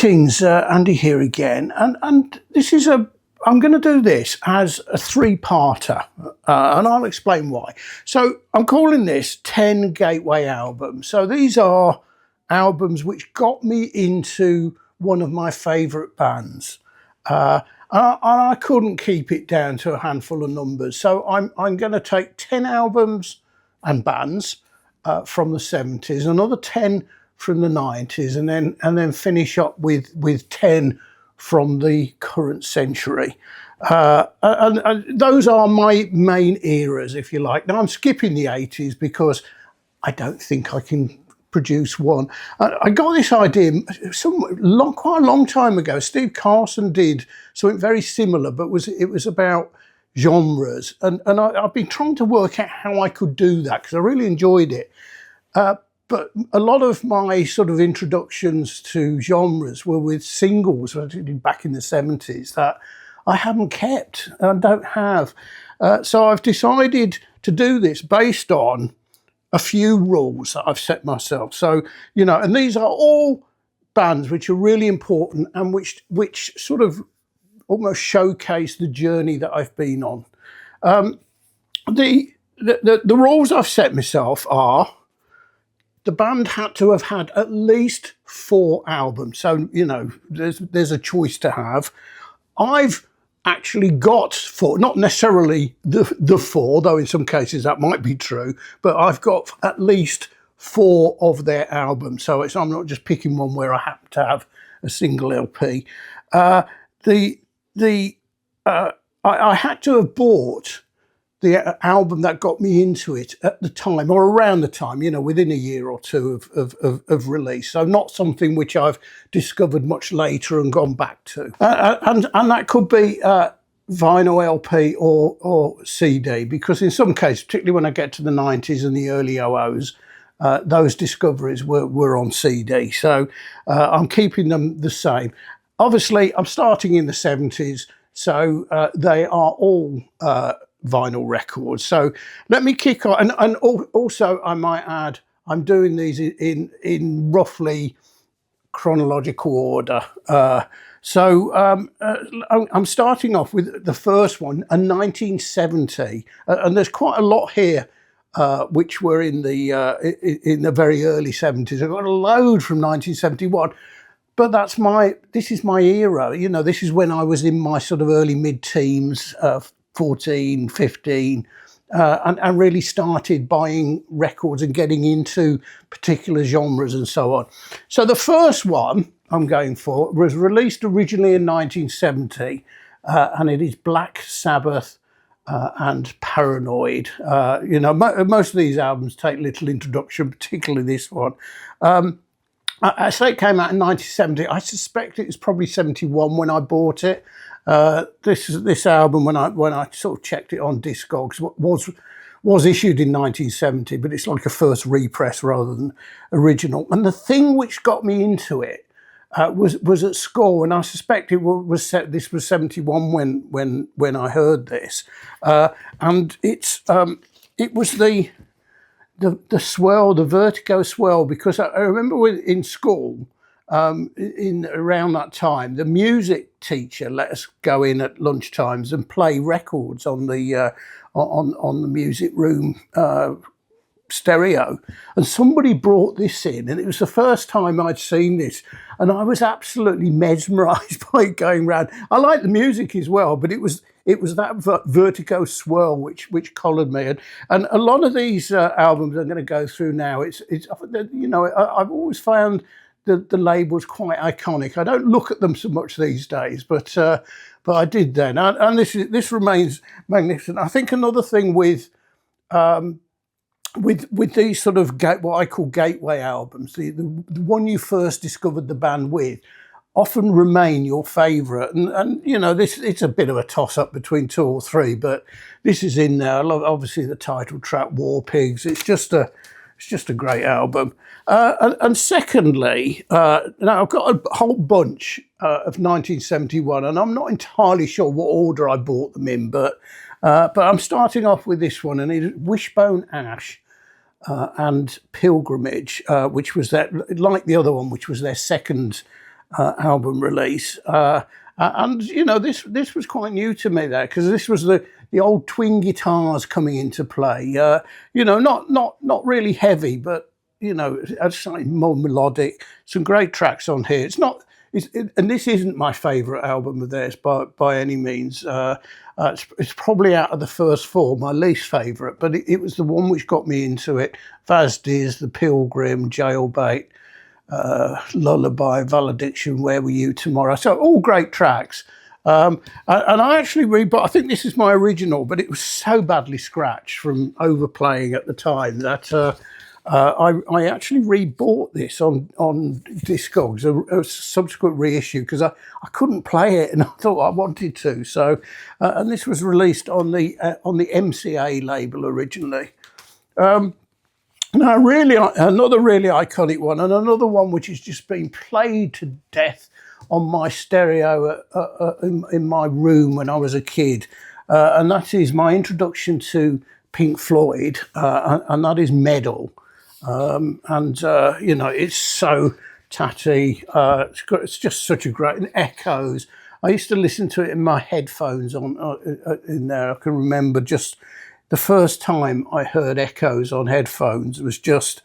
Greetings, Andy here again, and this is I'm going to do this as a three-parter, and I'll explain why. So I'm calling this 10 Gateway Albums. So these are albums which got me into one of my favourite bands, and I couldn't keep it down to a handful of numbers. So I'm going to take 10 albums and bands from the 70s, another 10 from the 90s, and then finish up with 10 from the current century. And those are my main eras, if you like. Now I'm skipping the 80s because I don't think I can produce one. I got this idea quite a long time ago. Steve Carson did something very similar, but it was about genres, and I've been trying to work out how I could do that because I really enjoyed it. But a lot of my sort of introductions to genres were with singles, particularly back in the 70s, that I haven't kept and don't have. So I've decided to do this based on a few rules that I've set myself. So, you know, and these are all bands which are really important and which sort of almost showcase the journey that I've been on. The rules I've set myself are: the band had to have had at least 4 albums. So, you know, there's a choice to have. I've actually got 4, not necessarily the 4, though in some cases that might be true, but I've got at least 4 of their albums. So I'm not just picking one where I happen to have a single LP. I had to have bought the album that got me into it at the time, or around the time, you know, within a year or two of release. So not something which I've discovered much later and gone back to. And that could be vinyl LP or CD, because in some cases, particularly when I get to the 90s and the early 00s, those discoveries were on CD. So I'm keeping them the same. Obviously, I'm starting in the 70s, so they are all vinyl records. So let me kick on, and also I might add, I'm doing these in roughly chronological order. So I'm starting off with the first one, a 1970, and there's quite a lot here which were in the very early 70s. I've got a load from 1971. But this is my era. You know, this is when I was in my sort of early mid-teens, 14, 15, and really started buying records and getting into particular genres and so on. So the first one I'm going for was released originally in 1970, and it is Black Sabbath and Paranoid. You know, most of these albums take little introduction, particularly this one. I say it came out in 1970. I suspect it was probably 71 when I bought it. This album, when I sort of checked it on Discogs, was issued in 1970, but it's like a first repress rather than original. And the thing which got me into it was at school, and I suspect this was 71 when I heard this, and it was the swell, the vertigo swell, because I remember in school, in around that time, the music teacher let us go in at lunchtimes and play records on the music room stereo, and somebody brought this in, and it was the first time I'd seen this, and I was absolutely mesmerised by it going round. I like the music as well, but it was that vertigo swirl which collared me, and a lot of these albums I'm going to go through now. It's you know, I've always found the labels quite iconic. I don't look at them so much these days, but I did then, and this remains magnificent. I think another thing with these sort of what I call gateway albums, the one you first discovered the band with, often remain your favourite, and you know, it's a bit of a toss-up between 2 or 3, but this is in there. I love, obviously, the title track, War Pigs. It's just a great album. And secondly, now I've got a whole bunch of 1971, and I'm not entirely sure what order I bought them in, but I'm starting off with this one, and it's Wishbone Ash and Pilgrimage, which was like the other one, which was their second album release. And you know, this was quite new to me there, because this was the old twin guitars coming into play. You know, not really heavy, but you know, I'd say more melodic. Some great tracks on here. And this isn't my favourite album of theirs by any means. It's probably out of the first four my least favourite, but it was the one which got me into it. Vazdiz, The Pilgrim, Jailbait, Lullaby, Valediction, Where Were You Tomorrow? So all great tracks. And I actually rebought, I think this is my original, but it was so badly scratched from overplaying at the time that I actually rebought this on Discogs, a subsequent reissue, because I couldn't play it and I thought I wanted to. So, and this was released on the MCA label originally. Now, really, another really iconic one, and another one which has just been played to death on my stereo in my room when I was a kid, and that is my introduction to Pink Floyd, and that is Meddle. You know, it's so tatty. It's just such a great, and echoes. I used to listen to it in my headphones in there. I can remember just the first time I heard echoes on headphones was just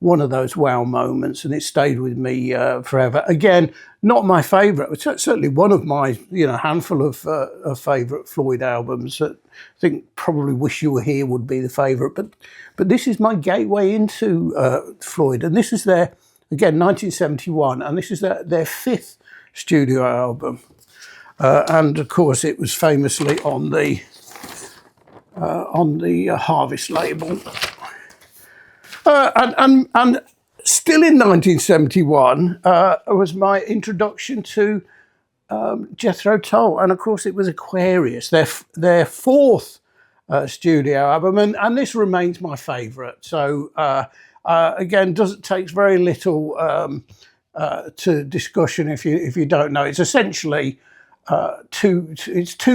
one of those wow moments, and it stayed with me forever. Again, not my favourite, but certainly one of my handful of favourite Floyd albums. That I think probably Wish You Were Here would be the favourite, but this is my gateway into Floyd, and this is their, again, 1971, and this is their fifth studio album, and of course it was famously on the Harvest label. And still in 1971 was my introduction to Jethro Tull, and of course it was Aquarius, their fourth studio album, and this remains my favourite. So again, takes very little to discussion if you don't know. It's essentially two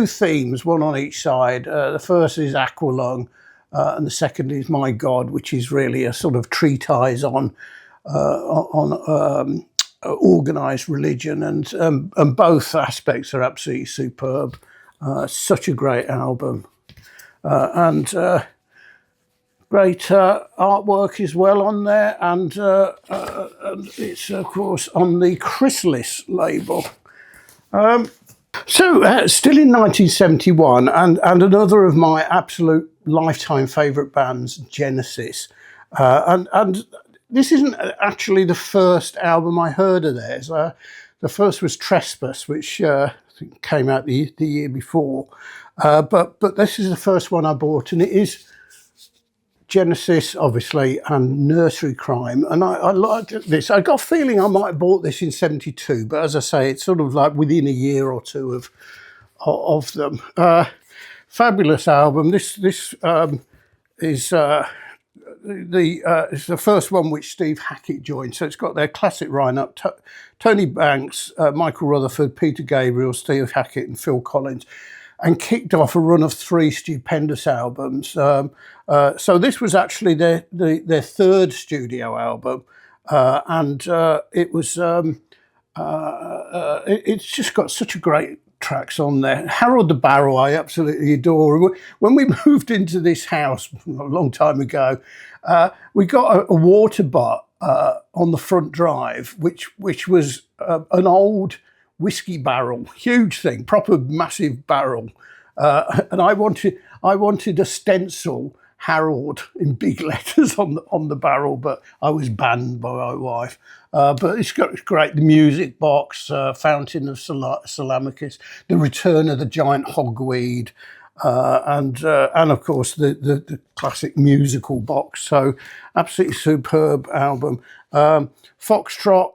themes, one on each side. The first is Aqualung, and the second is My God, which is really a sort of treatise on organised religion, and both aspects are absolutely superb. Such a great album, and great artwork as well on there, and it's of course on the Chrysalis label. So, still in 1971, and another of my absolute lifetime favourite bands, Genesis. And this isn't actually the first album I heard of theirs. The first was Trespass, which I think came out the year before. But this is the first one I bought, and it is Genesis, obviously, and Nursery Cryme. And I liked this. I got a feeling I might have bought this in 72, but as I say, it's sort of like within a year or two of them. Fabulous album. This is it's the first one which Steve Hackett joined. So it's got their classic lineup: Tony Banks, Michael Rutherford, Peter Gabriel, Steve Hackett, and Phil Collins, and kicked off a run of three stupendous albums. So this was actually their third studio album, and it was it's just got such a great tracks on there. Harold the Barrel I absolutely adore. When we moved into this house a long time ago, we got a water butt on the front drive, which was an old whiskey barrel, huge thing, proper massive barrel, and I wanted a stencil Harold in big letters on the barrel, but I was banned by my wife. But it's great. The music box, Fountain of Salamicus, The Return of the Giant Hogweed, and of course the classic musical box. So absolutely superb album. Foxtrot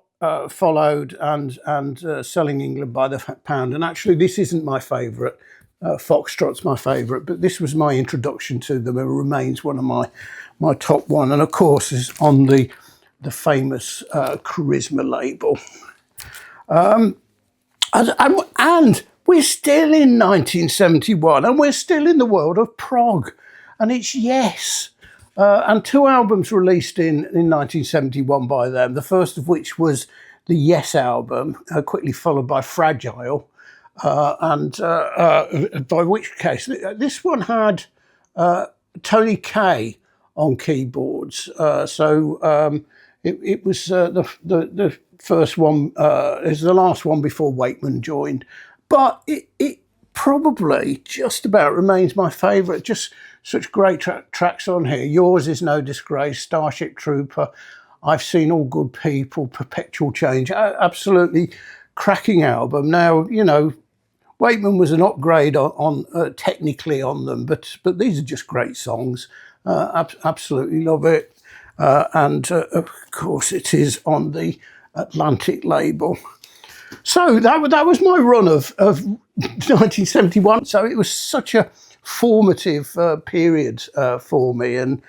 followed, and Selling England by the Pound. And actually, this isn't my favourite. Foxtrot's my favourite, but this was my introduction to them, and remains one of my top one. And of course, is on the famous Charisma label. And we're still in 1971, and we're still in the world of prog, and it's Yes. And two albums released in 1971 by them, the first of which was the Yes album, quickly followed by Fragile, by which case this one had Tony Kaye on keyboards. It was the first one. It was the last one before Wakeman joined, but it probably just about remains my favourite. Just such great tracks on here. Yours Is No Disgrace, Starship Trooper, I've Seen All Good People, Perpetual Change. Absolutely cracking album. Now, you know, Wakeman was an upgrade on technically on them, but these are just great songs. Absolutely love it. Of course, it is on the Atlantic label. So that was my run of 1971. So it was such a formative period for me, and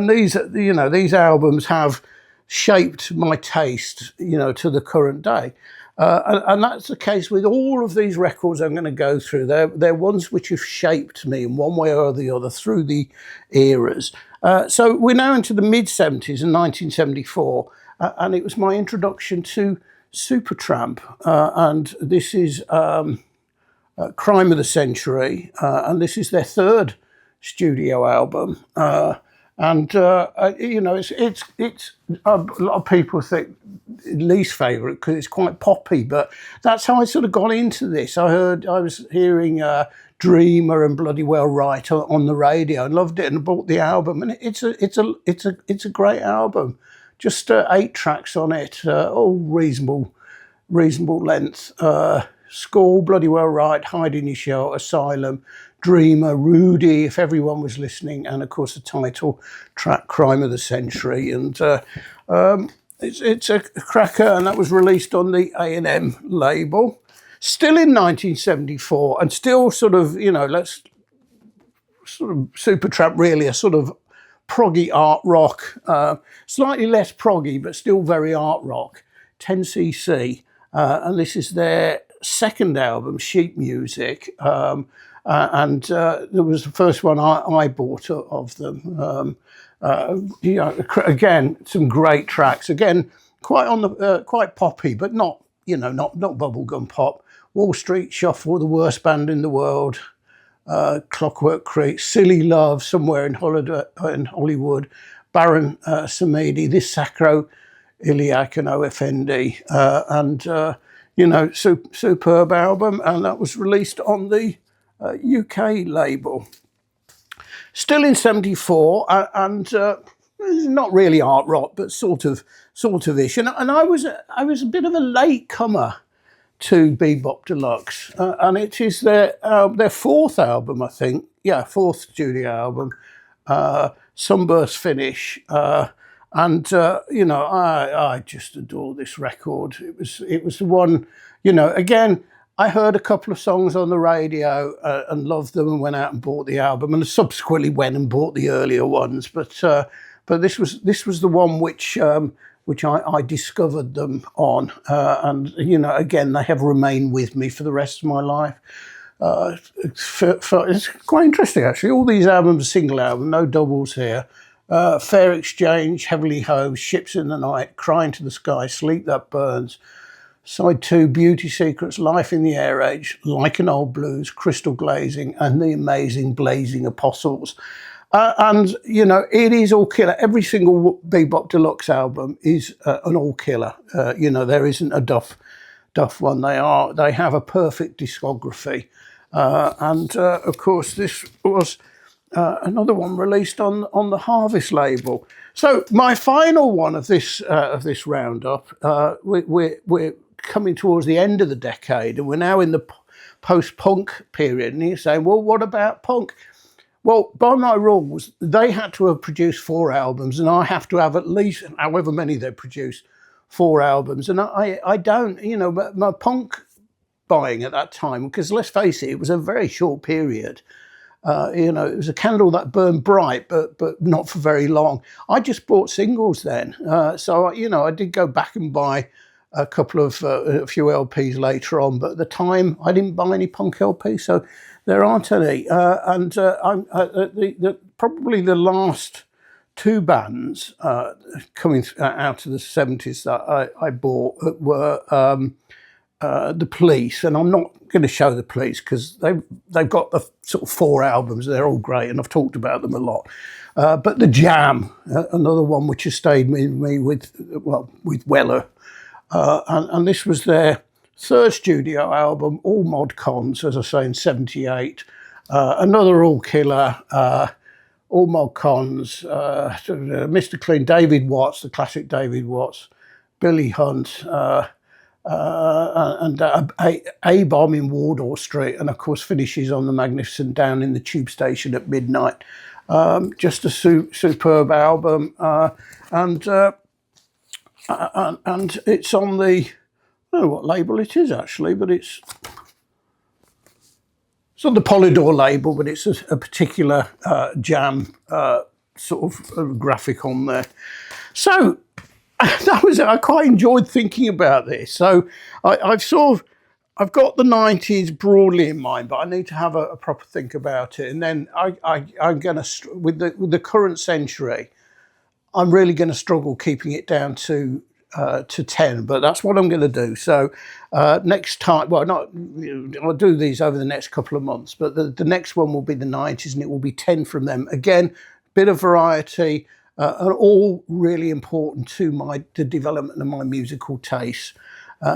these, you know, these albums have shaped my taste, you know, to the current day. And that's the case with all of these records I'm going to go through. They're ones which have shaped me in one way or the other through the eras. So we're now into the mid-70s in 1974, and it was my introduction to Supertramp. And this is Cryme of the Century, and this is their third studio album. You know, it's a lot of people think least favourite because it's quite poppy, but that's how I sort of got into this. I was hearing Dreamer and Bloody Well Right on the radio and loved it, and bought the album, and it's a great album. Just 8 tracks on it, all reasonable length. Score, Bloody Well Right, Hide in Your Shell, Asylum, Dreamer, Rudy, If Everyone Was Listening, and of course the title track, Cryme of the Century. And it's a cracker, and that was released on the A&M label. Still in 1974, and still sort of, you know, let's sort of Supertramp, really a sort of proggy art rock, slightly less proggy, but still very art rock, 10cc. And this is their second album, Sheet Music. There was the first one I bought of them. You know, again, some great tracks. Again, quite on the quite poppy, but not, you know, not bubblegum pop. Wall Street Shuffle, The Worst Band in the World, Clockwork Creek, Silly Love, Somewhere in Hollywood, Baron Samedi, This Sacro Iliac and OFND, you know, superb album, and that was released on the UK label. Still in 74, not really art rock, but sort of ish. And I was a bit of a late comer to Be-Bop Deluxe, and it is their fourth album, I think. Yeah, fourth studio album, Sunburst Finish. You know, I just adore this record. It was the one, you know, again, I heard a couple of songs on the radio and loved them and went out and bought the album, and subsequently went and bought the earlier ones. But this was the one which I discovered them on, and you know, again, they have remained with me for the rest of my life. It's quite interesting, actually. All these albums are single album, no doubles here. Fair Exchange, Heavenly Home, Ships in the Night, Crying to the Sky, Sleep That Burns, Side 2, Beauty Secrets, Life in the Air Age, Like an Old Blues, Crystal Glazing, and the amazing Blazing Apostles. And, you know, it is all killer. Every single Be-Bop Deluxe album is an all killer. You know, there isn't a duff one. They have a perfect discography. Of course, this was another one released on the Harvest label. So my final one of this roundup, we're coming towards the end of the decade, and we're now in the post-punk period. And you're saying, well, what about punk? Well, by my rules, they had to have produced 4 albums, and I have to have at least, however many they produce, 4 albums. And I don't, you know, but my punk buying at that time, because let's face it, it was a very short period. You know, it was a candle that burned bright, but not for very long. I just bought singles then. So, you know, I did go back and buy a few LPs later on, but at the time I didn't buy any punk LPs, so there aren't any. Probably the last two bands coming out of the 70s that I bought were the Police, and I'm not going to show the Police because they've got the sort of 4 albums. They're all great, and I've talked about them a lot. But the Jam, another one which has stayed with me with Weller, and this was their 3rd studio album, all mod cons, as I say, in '78. Another all killer. All mod cons, Mr. Clean, David Watts, the classic David Watts, Billy Hunt, and A-Bomb in Wardour Street, and of course finishes on the Magnificent Down in the Tube Station at midnight. Just a superb album, and it's on the, I don't know what label it is actually, but it's on the Polydor label, but it's a particular Jam sort of graphic on there. So that was it. I quite enjoyed thinking about this. So I've got the 90s broadly in mind, but I need to have a proper think about it. And then I'm going to, with the current century, I'm really going to struggle keeping it down to 10, but that's what I'm going to do. So next time, well, I'll do these over the next couple of months, but the next one will be the 90s, and it will be 10 from them. Again, bit of variety, and all really important to the development of my musical taste.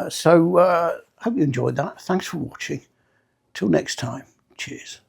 So I hope you enjoyed that. Thanks for watching. Till next time. Cheers.